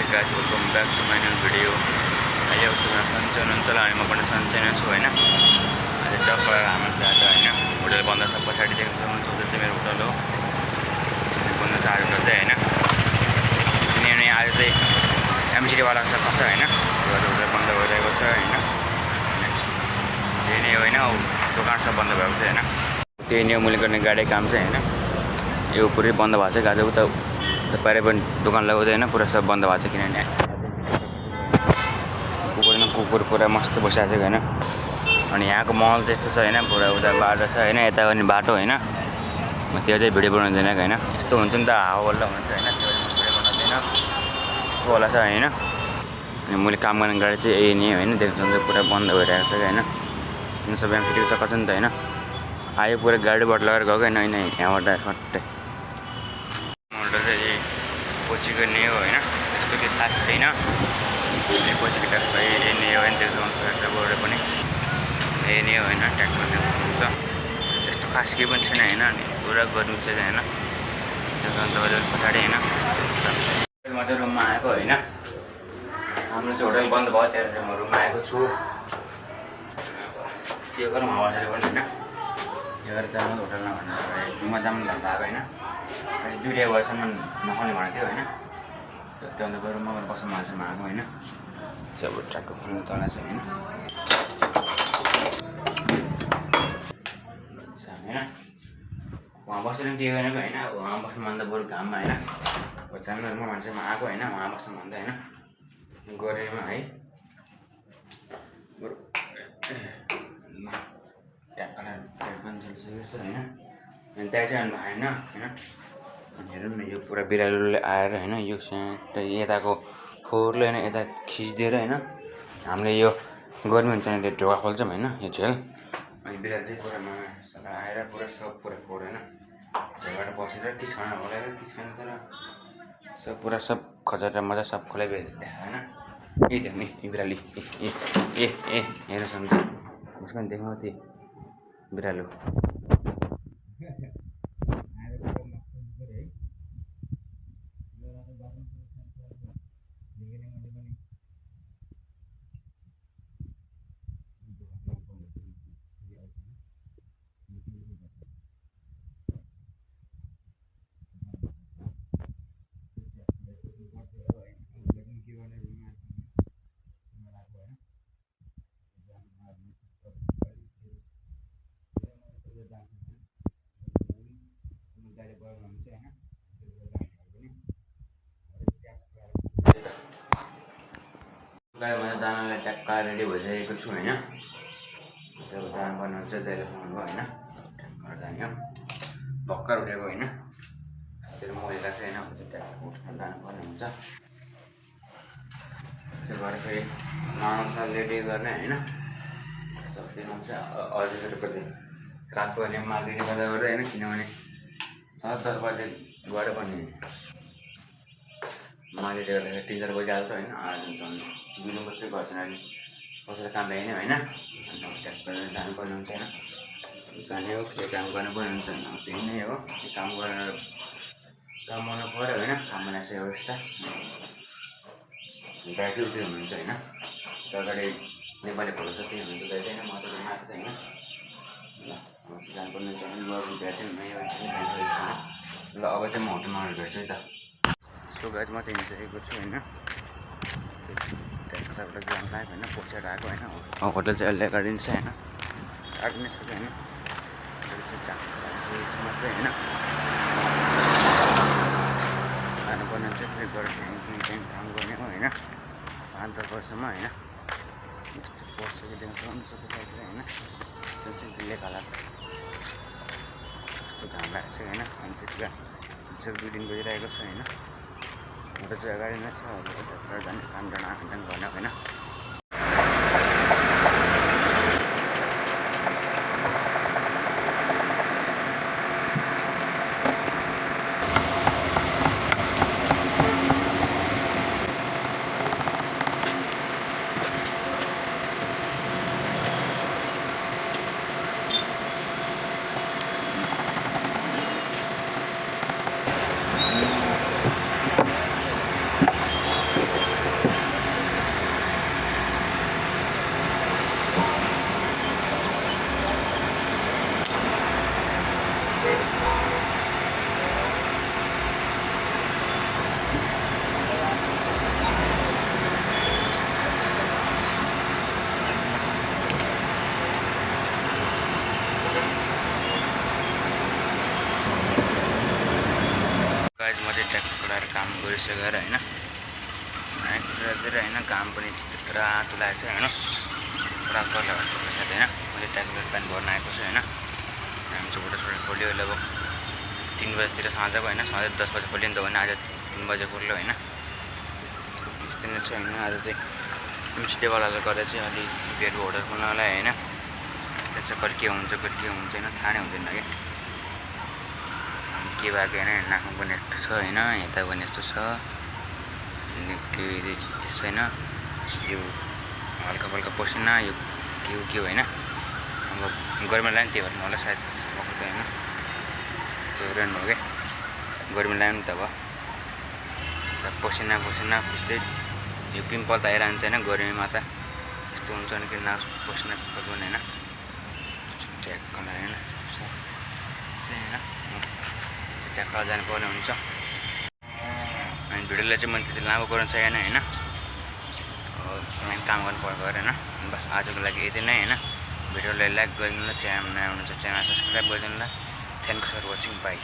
guys, welcome back to my new video. Ayo sudah sunshine ani म पनि sunshine छु हैन. अहिले टक्कर हाम्रो जात हैन. होटल बन्द छ पछाडी देख्न सक्नुहुन्छ चाहिँ मेरो होटल हो. बन्द छ आज चाहिँ हैन. किनभने आज चाहिँ एमसीडी वाला छ कच्चा हैन. होटल बन्द भइरहेको छ हैन. यही नै हो हैन. दोकान सब बन्द भएको छ हैन. त्यही नै मैले गर्ने गाडी काम चाहिँ हैन. यो पुरै बन्द भएको छ. गाजा उता पारे पनि दोकान लगाउँदैन पुरा सब बन्द भएको छ किनभने कुकुर पुरा मस्त बसिरहेको छ हैन. अनि यहाँको महल त्यस्तो छ हैन. पुरा उता बाटो छ हैन. यता पनि बाटो हैन. त्यो चाहिँ भिडियो बनाउँदैन हैन. यस्तो हुन्छ नि त हावा बल्ल हुन्छ हैन. त्यो भिडियो बनाउँदैन यस्तो होला छ हैन. अनि मैले काम गर्ने गाडी चाहिँ यही नै हैन. देख्नुहुन्छ पुरा बन्द भइरहेको छ हैन. किन सबै एमसीडी चक्का छ नि त हैन. आयो पुरा गाडीबाट लगाएर गएको हैन. यहाँबाट सट्टै मोटर चाहिँ कोचीको नै हो हैन. त्यस्तो केही खास छैन. यो कोचीको ट्याक्टर यही नै हो हैन. त्यसबाट पनि यही नै हो हैन. ट्याक्टर हुन्छ त्यस्तो खास केही पनि छैन हैन. अनि पुरा गर्मी छ हैन. त्यसमा तपाईले पछाडी हैन. म चाहिँ रुममा आएको हैन. हाम्रो चाहिँ होटल बन्द भयो त्यही भएर म रुममा आएको छु. के गरौँ हावा छैन पनि हैन. यो गरेर जानु होटलमा भनेर रुममा जानु भन्दा आएको हैन. अनि 2 बजेसम्म नखाउने भनेको थियो हैन. त्यो अन्त गएर रुममा गएर बस्न मान्छेमा आएको हैन. सब ट्र्याकको खोल्नु तल छ हैन. हैन वहाँ बसेर के गर्ने पो हैन. वहाँ बस्नु मन त बरु घाममा हैन. जानु रुममा मान्छेमा आएको हैन. वहाँ बस्नु मन त हैन. गरेमा है बरु ट्याक्कला पनि चलिसकेको छ हैन. अनि त्यहाँ चाहिँ भएन हैन. अनि हेरौँ न यो पुरा बिरालोले आएर हैन. यो यताको फोहोरले हैन यता खिचिदिएर हैन. हामीले यो गर्मी हुन्छ नि ढोका खोल्छौँ हैन. यो झेल अनि बिरालो चाहिँ पुरा मासला आएर पुरा सब पुरा फोहोर हैन. झेलबाट बसेर के छैन होला के छैन तर सब पुरा सब खजाटा मजा सब खोलाइदिएको हैन. यही देख्ने यो बिराली ए ए ए हेर्न सक्नुहुन्छ. यसको नि देख्नु त्यो बिरालो जानलाई ट्याक्का रेडी भइसकेको छु हैन. जब जानुपर्ने हुन्छ त्यसले फोन भयो हैन. ट्याक्का जाने हो भर्खर उठेको हैन. त्यो मैले लाग्छ हैन. ट्याक्का उठ्न जानुपर्ने हुन्छ. त्यसो भएर फेरि माउसा रेडी गर्ने हैन. सक्दैन हुन्छ अझै फेरि कति रात पर्ने मार्केटिङ गर्दा गर्दै हैन. किनभने 10 बजे गरे पनि मार्केट गर्दाखेरि 3-4 बजी हाल्छ हैन. आज झन् 2 बजे गर्छन्. अनि कसैले काम भएन हैन. अनि ट्याक्टर जानुपर्ने हुन्छ हैन. जाने हो के काम गर्नुपर्ने हुन्छ हैन. त्यही नै हो. काम गरेर काम गर्नु पर्यो हैन. काम बनाएछ अवस्था ब्याट्री उठ्यो हुनुहुन्छ हैन. अगाडि नेपाली फोटो छ त्यही हुन्छ दाइ चाहिँ मजाले मार्छ हैन. ल अब जानुपर्ने हुन्छ अनि गरौँ ब्याट्री नै हो हैन. ल अब चाहिँ म होटलमा भेट्छु है त. सो गाइस म चाहिँ हिँडिसकेको छु हैन. त्यहाँबाट जान लाग्यो हैन. पछाडि आएको हैन. होटल चाहिँ अहिले अगाडि नै छ हैन. अगाडि नै छ हैन. चाहिँ हैन खानुपर्ने चाहिँ फेरि गरेर त्यहीँ काम गर्ने हो हैन. 5-10 वर्षसम्म हैन. यस्तो पर्छ कि देख्न सक्नुहुन्छ तपाईँ हैन. सेन्सिटिभ लेखाला यस्तो घाम लागेको छ हैन. अनि चाहिँ 2 दिन बजिरहेको छ हैन. मोटर चाहिँ अगाडि नै छ. अब जाने काम गर्न हैन. गरिसकेर होइन आएको छ यतिर होइन काम पनि रातो लागेको छ होइन पुरा कलर भएको साथ होइन मैले ट्याक्टर प्यान्ट भर्न आएको छु होइन हामी चाहिँ फोटोसोटो खोल्यो लगभग 3 बजीतिर साँझको होइन सधैँ 10 बजी खोल्यो नि त भने आज 3 बजे खोल्यो होइन यस्तै नै छ होइन आज चाहिँ एमसिडीवालाले गर्दा चाहिँ अलि बेड होटल खोल्नलाई होइन त्यहाँ चाहिँ कहिले के हुन्छ होइन थाहा नै हुँदैन कि के भएको होइन नाकमा पनि यस्तो छ होइन यता पनि यस्तो छ यस्तो होइन यो हल्का फल्का पसिना यो के होइन अब गर्मी लाग्यो नि त्यो भएर मलाई सायद त्यस्तो भएको त होइन त्यो रेन हो क्या गर्मी लाग्यो नि त अब पसिना यस्तै यो पिम्पल त आइरहन्छ होइन गर्मीमा त यस्तो हुन्छ नि कि नाक पसिना पिम्पल पनि होइन ट्याक्क होइन होइन ट्याक्क जानुपर्ने हुन्छ अनि भिडियोलाई चाहिँ मैले त्यति लामो गर्न सकेन होइन काम गर्नु पर्यो होइन बस आजको लागि यति नै होइन भिडियोलाई लाइक गरिदिनु ल च्यानल नयाँ हुनुहुन्छ च्यानल सब्सक्राइब गरिदिनु ल थ्याङ्क्स फर वाचिङ बाई